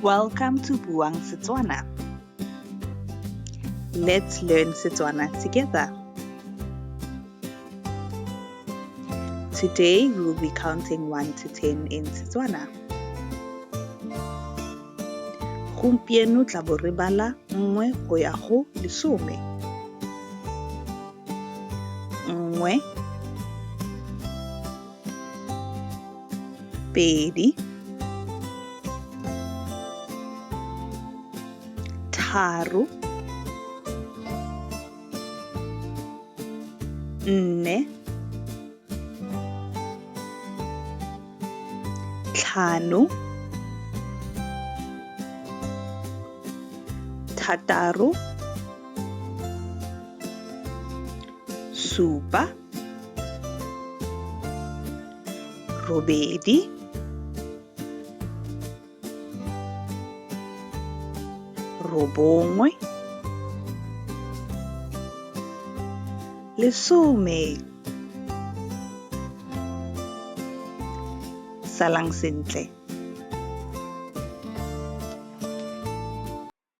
Welcome to Buang Setswana. Let's learn Setswana together. Today we will be counting 1 to 10 in Setswana. Gompieno tla bo re bala 1 go ya go 10. 1 2 3 4 5 6 7 8 9 10. Salang sentle.